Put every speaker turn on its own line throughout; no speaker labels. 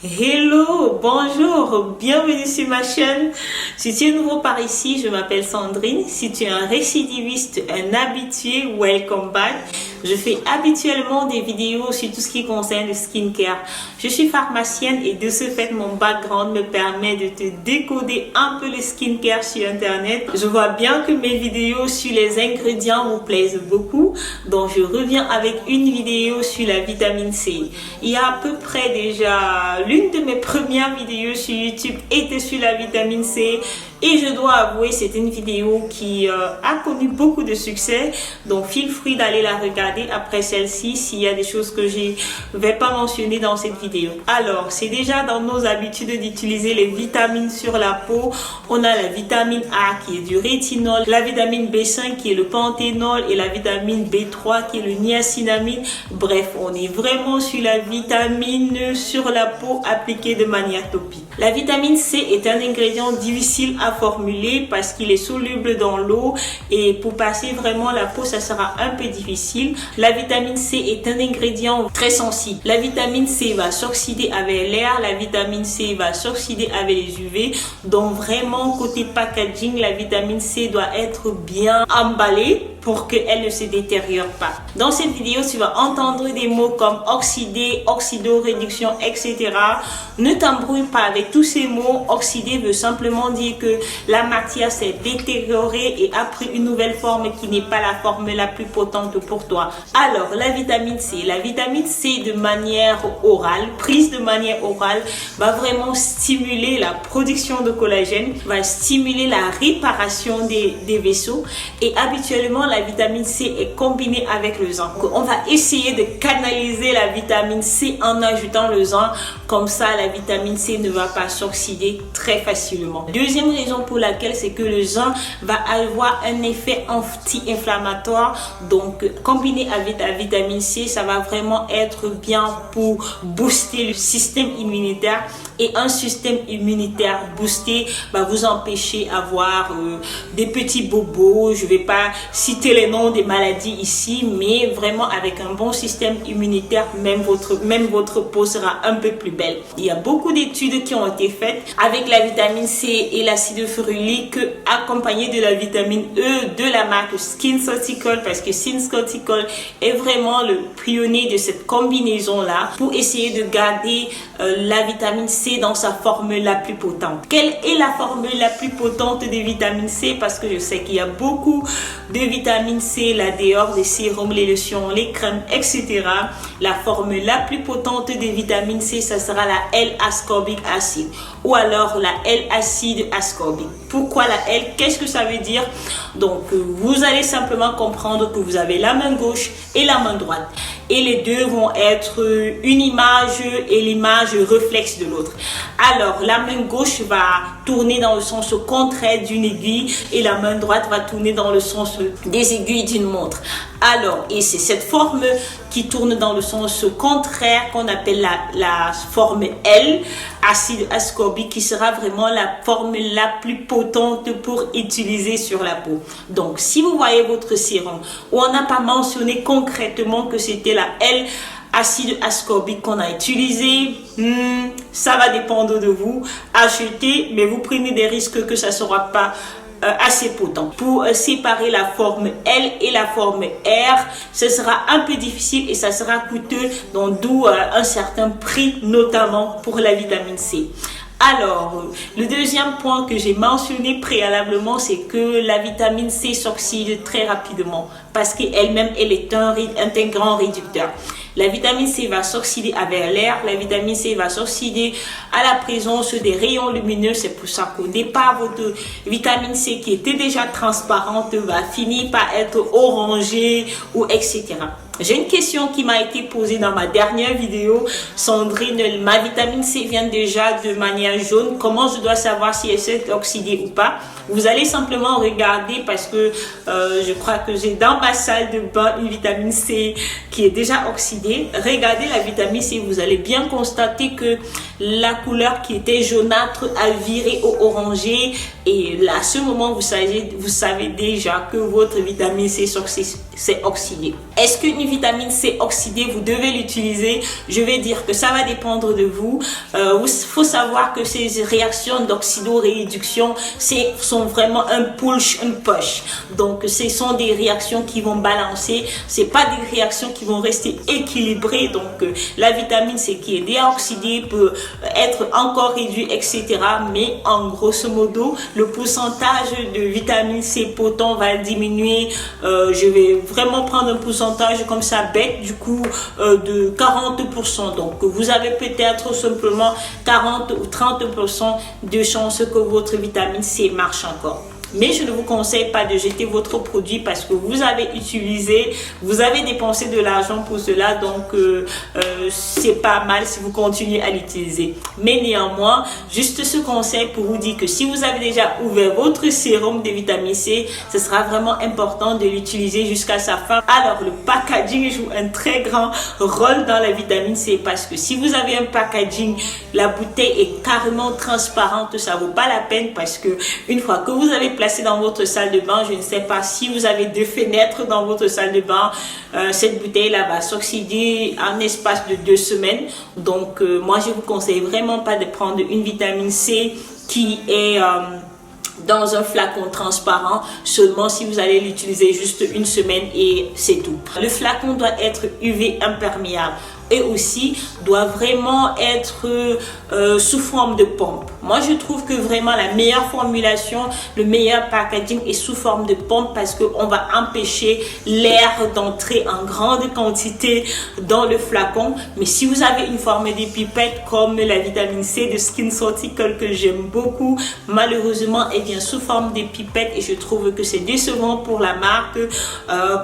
Hello, bonjour, bienvenue sur ma chaîne. Si tu es nouveau par ici, je m'appelle Sandrine. Si tu es un récidiviste, un habitué, welcome back. Je fais habituellement des vidéos sur tout ce qui concerne le skincare. Je suis pharmacienne et de ce fait, mon background me permet de te décoder un peu le skincare sur internet. Je vois bien que mes vidéos sur les ingrédients vous plaisent beaucoup. Donc je reviens avec une vidéo sur la vitamine C. Il y a à peu près déjà l'une de mes premières vidéos sur YouTube était sur la vitamine C. Et je dois avouer, c'est une vidéo qui a connu beaucoup de succès. Donc, feel free d'aller la regarder après celle-ci s'il y a des choses que je ne vais pas mentionner dans cette vidéo. Alors, c'est déjà dans nos habitudes d'utiliser les vitamines sur la peau. On a la vitamine A qui est du rétinol, la vitamine B5 qui est le panthénol et la vitamine B3 qui est le niacinamide. Bref, on est vraiment sur la vitamine sur la peau appliquée de manière topique. La vitamine C est un ingrédient difficile à formuler parce qu'il est soluble dans l'eau et pour passer vraiment la peau, ça sera un peu difficile. La vitamine C est un ingrédient très sensible. La vitamine C va s'oxyder avec l'air, la vitamine C va s'oxyder avec les UV. Donc vraiment, côté packaging, la vitamine C doit être bien emballée pour qu'elle ne se détériore pas. Dans cette vidéo, tu vas entendre des mots comme oxyder, oxydoréduction, etc. Ne t'embrouille pas avec tous ces mots. Oxyder veut simplement dire que la matière s'est détériorée et a pris une nouvelle forme qui n'est pas la forme la plus potente pour toi. Alors, la vitamine C de manière orale, prise de manière orale, va vraiment stimuler la production de collagène, va stimuler la réparation des vaisseaux et habituellement, la vitamine C est combinée avec le zinc. On va essayer de canaliser la vitamine C en ajoutant le zinc. Comme ça, la vitamine C ne va pas s'oxyder très facilement. Deuxième raison pour laquelle, c'est que le zinc va avoir un effet anti-inflammatoire. Donc, combiné avec la vitamine C, ça va vraiment être bien pour booster le système immunitaire. Et un système immunitaire boosté va vous empêcher d'avoir des petits bobos. Je ne vais pas citer les noms des maladies ici, mais vraiment avec un bon système immunitaire, même votre peau sera un peu plus belle. Il y a beaucoup d'études qui ont été faites avec la vitamine C et l'acide ferulique accompagné de la vitamine E de la marque SkinCeutical parce que SkinCeutical est vraiment le pionnier de cette combinaison-là pour essayer de garder la vitamine C dans sa formule la plus potente. Quelle est la formule la plus potente de vitamine C? Parce que je sais qu'il y a beaucoup de vitamine C là dehors, les sérums, les lotions, les crèmes, etc. La formule la plus potente de vitamine C, ça sera la L-ascorbic acid ou alors la L-acide ascorbique. Pourquoi la L? Qu'est-ce que ça veut dire? Donc, vous allez simplement comprendre que vous avez la main gauche et la main droite. Et les deux vont être une image et l'image réflexe de l'autre. Alors, la main gauche va tourner dans le sens contraire d'une aiguille et la main droite va tourner dans le sens des aiguilles d'une montre. Alors, et c'est cette forme qui tourne dans le sens contraire qu'on appelle la forme L, acide ascorbique, qui sera vraiment la forme la plus potente pour utiliser sur la peau. Donc, si vous voyez votre sérum où on n'a pas mentionné concrètement que c'était la L, acide ascorbique qu'on a utilisé, ça va dépendre de vous. Achetez, mais vous prenez des risques que ça ne sera pas assez potent. Pour séparer la forme L et la forme R, ce sera un peu difficile et ça sera coûteux, donc d'où un certain prix, notamment pour la vitamine C. Alors, le deuxième point que j'ai mentionné préalablement, c'est que la vitamine C s'oxyde très rapidement parce qu'elle-même, elle est un grand réducteur. La vitamine C va s'oxyder avec l'air, la vitamine C va s'oxyder à la présence des rayons lumineux. C'est pour ça qu'au départ, votre vitamine C qui était déjà transparente va finir par être orangée ou etc. J'ai une question qui m'a été posée dans ma dernière vidéo. Sandrine, ma vitamine C vient déjà de manière jaune. Comment je dois savoir si elle s'est oxydée ou pas? Vous allez simplement regarder parce que je crois que j'ai dans ma salle de bain une vitamine C qui est déjà oxydée. Regardez la vitamine C, vous allez bien constater que la couleur qui était jaunâtre a viré au orangé et là, à ce moment, vous savez déjà que votre vitamine C s'est oxydée. Est-ce qu'une une vitamine C oxydée, vous devez l'utiliser. Je vais dire que ça va dépendre de vous. Faut savoir que ces réactions d'oxydoréduction sont vraiment un push, un push. Donc ce sont des réactions qui vont balancer. C'est pas des réactions qui vont rester équilibrées. Donc la vitamine C qui est déoxydée peut être encore réduite, etc. Mais en grosso modo, le pourcentage de vitamine C potent va diminuer. Je vais vraiment prendre un pourcentage comme ça bête, du coup de 40%. Donc vous avez peut-être simplement 40 ou 30% de chances que votre vitamine C marche encore. Mais je ne vous conseille pas de jeter votre produit parce que vous avez utilisé, vous avez dépensé de l'argent pour cela. Donc, c'est pas mal si vous continuez à l'utiliser. Mais néanmoins, juste ce conseil pour vous dire que si vous avez déjà ouvert votre sérum de vitamine C, ce sera vraiment important de l'utiliser jusqu'à sa fin. Alors, le packaging joue un très grand rôle dans la vitamine C parce que si vous avez un packaging, la bouteille est carrément transparente, ça vaut pas la peine parce que une fois que vous avez placé dans votre salle de bain, je ne sais pas si vous avez 2 fenêtres dans votre salle de bain, cette bouteille là va s'oxyder en espace de 2 semaines. Donc moi je vous conseille vraiment pas de prendre une vitamine C qui est dans un flacon transparent, seulement si vous allez l'utiliser juste 1 semaine et c'est tout. Le flacon doit être UV imperméable et aussi doit vraiment être sous forme de pompe. Moi je trouve que vraiment la meilleure formulation, le meilleur packaging est sous forme de pompe parce qu'on va empêcher l'air d'entrer en grande quantité dans le flacon. Mais si vous avez une forme de pipette comme la vitamine C de SkinCeuticals que j'aime beaucoup, malheureusement elle vient sous forme de pipette et je trouve que c'est décevant pour la marque,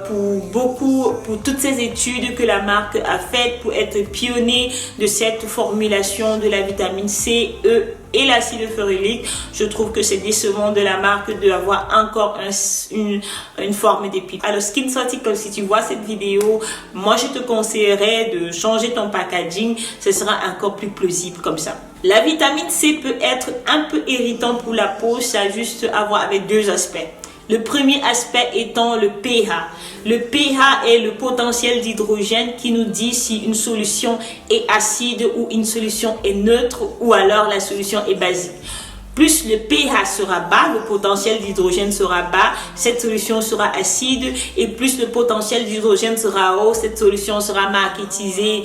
pour toutes ces études que la marque a faites pour être pionnier de cette formulation de la vitamine C, E et l'acide ferulique. Je trouve que c'est décevant de la marque d'avoir encore une forme de pipe. Alors SkinCeuticals, si tu vois cette vidéo, moi je te conseillerais de changer ton packaging, ce sera encore plus plausible comme ça. La vitamine C peut être un peu irritant pour la peau, ça a juste à voir avec 2 aspects. Le premier aspect étant le pH. Le pH est le potentiel d'hydrogène qui nous dit si une solution est acide ou une solution est neutre ou alors la solution est basique. Plus le pH sera bas, le potentiel d'hydrogène sera bas, cette solution sera acide, et plus le potentiel d'hydrogène sera haut, cette solution sera marketisée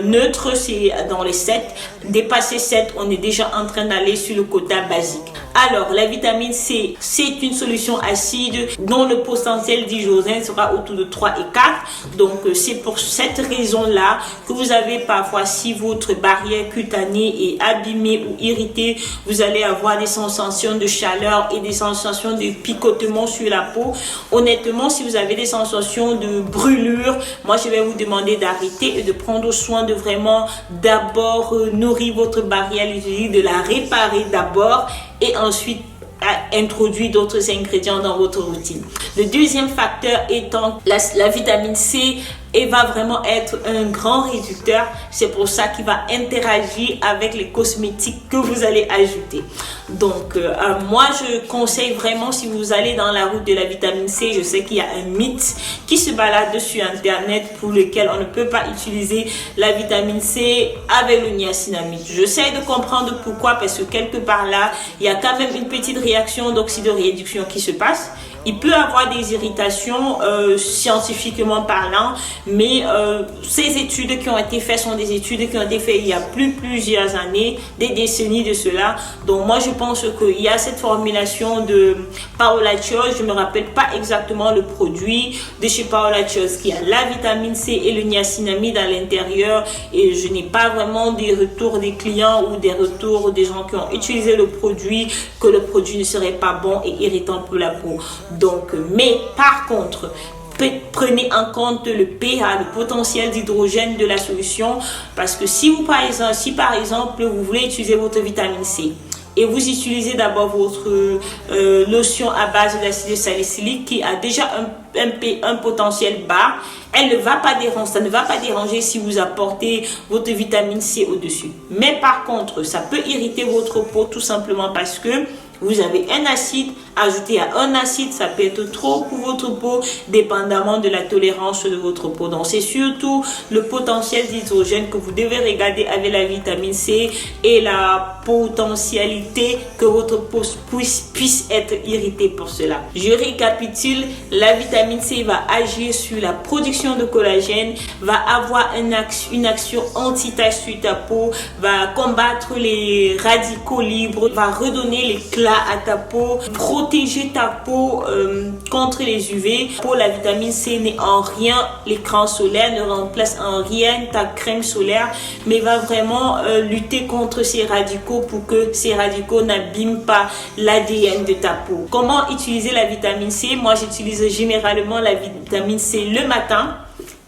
neutre, c'est dans les 7. Dépassé 7, on est déjà en train d'aller sur le quota basique. Alors, la vitamine C, c'est une solution acide dont le potentiel d'hydrogène sera autour de 3 et 4. Donc, c'est pour cette raison-là que vous avez parfois, si votre barrière cutanée est abîmée ou irritée, vous allez avoir des sensations de chaleur et des sensations de picotement sur la peau. Honnêtement, si vous avez des sensations de brûlure, moi, je vais vous demander d'arrêter et de prendre soin de vraiment d'abord nourrir votre barrière lipidique, de la réparer d'abord et ensuite à introduire d'autres ingrédients dans votre routine. Le deuxième facteur étant la vitamine C, et va vraiment être un grand réducteur. C'est pour ça qu'il va interagir avec les cosmétiques que vous allez ajouter. Donc, moi, je conseille vraiment, si vous allez dans la route de la vitamine C, je sais qu'il y a un mythe qui se balade sur Internet pour lequel on ne peut pas utiliser la vitamine C avec le niacinamide. J'essaie de comprendre pourquoi, parce que quelque part là, il y a quand même une petite réaction d'oxydoréduction qui se passe. Il peut avoir des irritations scientifiquement parlant, mais ces études qui ont été faites sont des études qui ont été faites il y a plusieurs années, des décennies de cela. Donc moi je pense qu'il y a cette formulation de Paola Choice, je ne me rappelle pas exactement le produit de chez Paola Choice qui a la vitamine C et le niacinamide à l'intérieur, et je n'ai pas vraiment des retours des clients ou des retours des gens qui ont utilisé le produit que le produit ne serait pas bon et irritant pour la peau. Donc, mais par contre, prenez en compte le pH, le potentiel d'hydrogène de la solution, parce que si par exemple vous voulez utiliser votre vitamine C et vous utilisez d'abord votre lotion à base d'acide salicylique qui a déjà un potentiel bas, ça ne va pas déranger si vous apportez votre vitamine C au-dessus. Mais par contre, ça peut irriter votre peau tout simplement parce que Vous avez un acide, ajouté à un acide, ça peut être trop pour votre peau, dépendamment de la tolérance de votre peau. Donc c'est surtout le potentiel d'hydrogène que vous devez regarder avec la vitamine C et la potentialité que votre peau puisse être irritée pour cela. Je récapitule, la vitamine C va agir sur la production de collagène, va avoir une action anti-tache sur ta peau, va combattre les radicaux libres, va redonner l'éclat à ta peau, protéger ta peau contre les UV. Pour la vitamine C n'est en rien l'écran solaire, ne remplace en rien ta crème solaire, mais va vraiment lutter contre ces radicaux pour que ces radicaux n'abîment pas l'ADN de ta peau. Comment utiliser la vitamine C? Moi, j'utilise généralement la vitamine C le matin,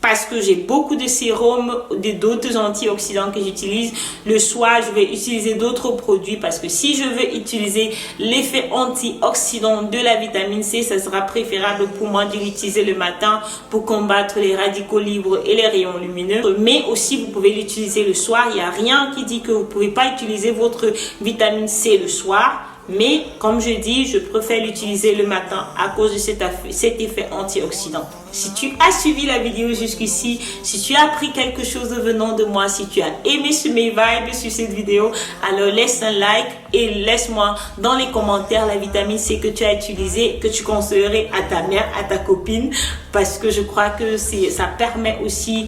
parce que j'ai beaucoup de sérums, d'autres antioxydants que j'utilise. Le soir, je vais utiliser d'autres produits parce que si je veux utiliser l'effet antioxydant de la vitamine C, ça sera préférable pour moi de l'utiliser le matin pour combattre les radicaux libres et les rayons lumineux. Mais aussi, vous pouvez l'utiliser le soir. Il n'y a rien qui dit que vous ne pouvez pas utiliser votre vitamine C le soir. Mais comme je dis, je préfère l'utiliser le matin à cause de cet effet antioxydant. Si tu as suivi la vidéo jusqu'ici, si tu as appris quelque chose venant de moi, si tu as aimé mes vibes sur cette vidéo, alors laisse un like et laisse-moi dans les commentaires la vitamine C que tu as utilisée, que tu conseillerais à ta mère, à ta copine, parce que je crois que ça permet aussi